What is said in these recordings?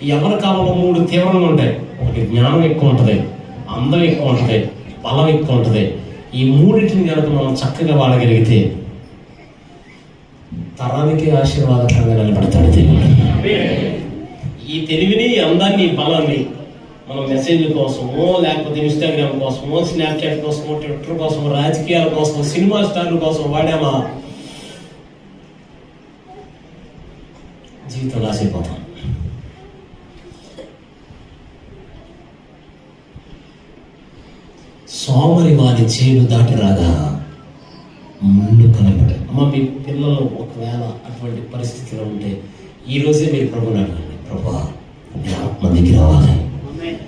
ఈ యవ్వన కాలంలో 3 తీవ్రంగా ఉంటాయి. ఒకటి జ్ఞానం ఎక్కువ ఉంటుంది, అందం ఎక్కువ ఉంటుంది, బలం ఎక్కువ ఉంటుంది. ఈ మూడింటిని కనుక మనం చక్కగా వాడగలిగితే తరానికి ఆశీర్వాదకరంగా నిలబడతాడు దేవుడు. ఈ తెలివిని, అందాన్ని, బలాన్ని మనం మెసేజ్ల కోసమో, లేకపోతే ఇన్స్టాగ్రామ్ కోసమో, స్నాప్చాట్ కోసమో, ట్విట్టర్ కోసమో, రాజకీయాల కోసం, సినిమా స్టార్ల కోసం వాడామా, జీవితం రాసిపోతాం. సోమరి వారి చేను దాటి రాగా ముళ్ళు కనపడే. అమ్మ, మీ పిల్లలు ఒకవేళ అటువంటి పరిస్థితిలో ఉంటే ఈ రోజే మీరు ప్రభుని అడగండి, ప్రభా నేను ఆత్మ దగ్గర రావాలి,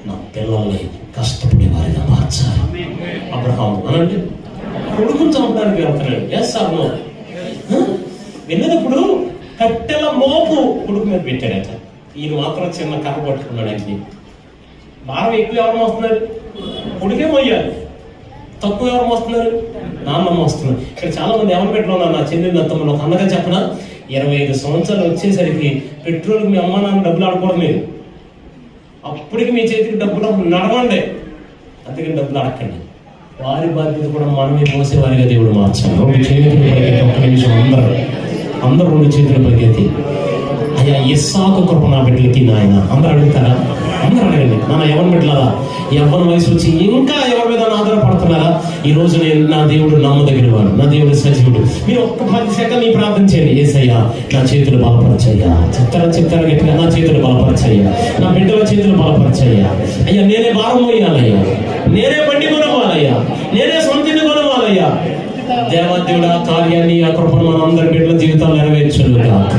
నా పిల్లల్ని కష్టపడి వారిగా మార్చాలి. అబ్రహాము అనండి కొడుకుని చంపడానికి వెళ్తున్నాడు. చేస్తాను వెళ్ళినప్పుడు కట్టెల మోపు కొడుకు మీద పెట్టాడట. ఈయన మాత్రం చిన్న కర్ర పట్టుకున్నాడు. ఆయన్ని భారం ఎక్కువ ఎవరు మోస్తున్నారు? కొడుకే మోయాలి. తక్కువ ఎవరు మోస్తున్నారు? నాన్నమ్మ వస్తున్నారు. ఇక్కడ చాలా మంది ఎవరు పెట్టుకున్నారు? నా చెల్లెలు అత్తమ్మలు. ఒక అన్నగా చెప్పిన 25 సంవత్సరాలు వచ్చేసరికి పెట్రోల్కి మీ అమ్మ నాన్న డబ్బులు ఆడుకోవడం లేదు. అప్పటికి మీ చేతికి డబ్బులు నడవండి, అందుకని డబ్బులు అడగండి. వారి బాధ్యత కూడా మనమే మోసేవారిగా దేవుడు మార్చాలి. 2 చేతులు పరిగెత్తి, ఒక్క నిమిషం అందరూ 2 చేతులు పరిగెత్తి, అయ్యా ఇస్సాకు కృప నా బిడ్డలకి నాయన. అందరూ అడుగుతారా? అందరూ అడగండి. నాన్న యవ్వన బిడ్డలారా, యవ్వన వయసు వచ్చి ఇంకా ఎవరి మీద ఆధారపడుతున్నారా? ఈ రోజు నేను నా దేవుడు నమ్మదగిన వాడు, నా దేవుడు సజీవుడు. మీరు ఒక్క 10 సెకండ్లు ప్రార్థన చేయండి. యేసయ్యా నా చేతులు బలపరచయ్యా, చిత్తర గట్టిగా నా చేతులు బలపరచయ్యా, నా బిడ్డల చేతులు బలపరచయ్యా. అయ్యా నేనే భారం మోయాలయ్యా, నేనే బండి కొనవాలయ్యా, నేనే సొంతిని కొనవాలయ్యా. దేవాదేవుడు ఆ కార్యాన్ని, ఆ కృపను మన అందరి బిడ్డల జీవితాలు నెరవేర్చను గాక.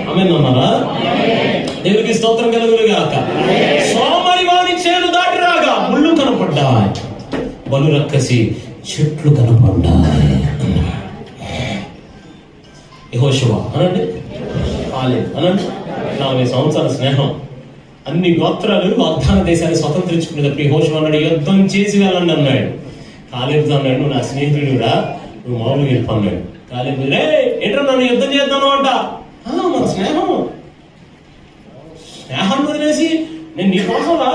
ఆమేన్ అన్నారా? దేవునికి స్తోత్రం కలుగును గాక. సోమరి వారి చేను దాటి రాగా ముళ్ళు కనపడ్డాయి, బలు రక్కసి చెట్లు కనపడ్డాయి. యెహోషువ అనండి, కాలేబు అనండి. 40 సంవత్సరాల స్నేహం, అన్ని గోత్రాలు వాగ్దాన దేశాన్ని స్వతంత్రించుకునేటప్పుడు యెహోషువ అన్నాడు, యుద్ధం చేసి వెళ్ళండి అన్నాడు. కాలేబుతో అన్నాడు, నువ్వు నా స్నేహితుడిరా, నువ్వు మామూలుగా వెళ్ళి అన్నాడు. కాలేబు ఏంటో నన్ను యుద్ధం చేద్దాను అంట. మన స్నేహాన్ని వదిలేసి నేను నీ కోసంరా,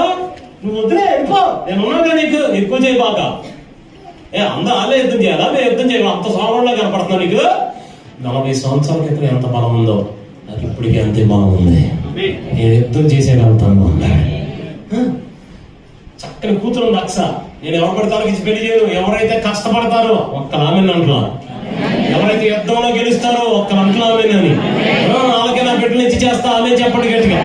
నువ్వు వదిలే వెళ్ళిపో, నేను ఉన్నాగా, నీకు ఎక్కువ చేయి బాగా. అందరూ అలా యుద్ధం చేయాలా? మేము యుద్ధం చేయాలి, అంత సోమరులా కనపడుతున్నా నీకు. 40 సంవత్సరాల క్రితం ఎంత బలం ఉందో నాకు ఇప్పటికీ అంతే బలం ఉంది. నేను యుద్ధం చేసేయగలుగుతాను అన్నాడు. చక్కని కూతురు ఉంది అక్స. నేను ఎవరు పడతారో ఇచ్చి పెళ్లి చేయను. ఎవరైతే కష్టపడతారో ఒక్క ఆమెను అంటున్నా, ఎవరైతే యుద్ధంలో గెలుస్తారో ఒక్క అంటున్నా ఆమెనని. అలాగే నా బిడ్డలు ఇచ్చి చేస్తా, ఆమె చెప్పండి గట్టిగా.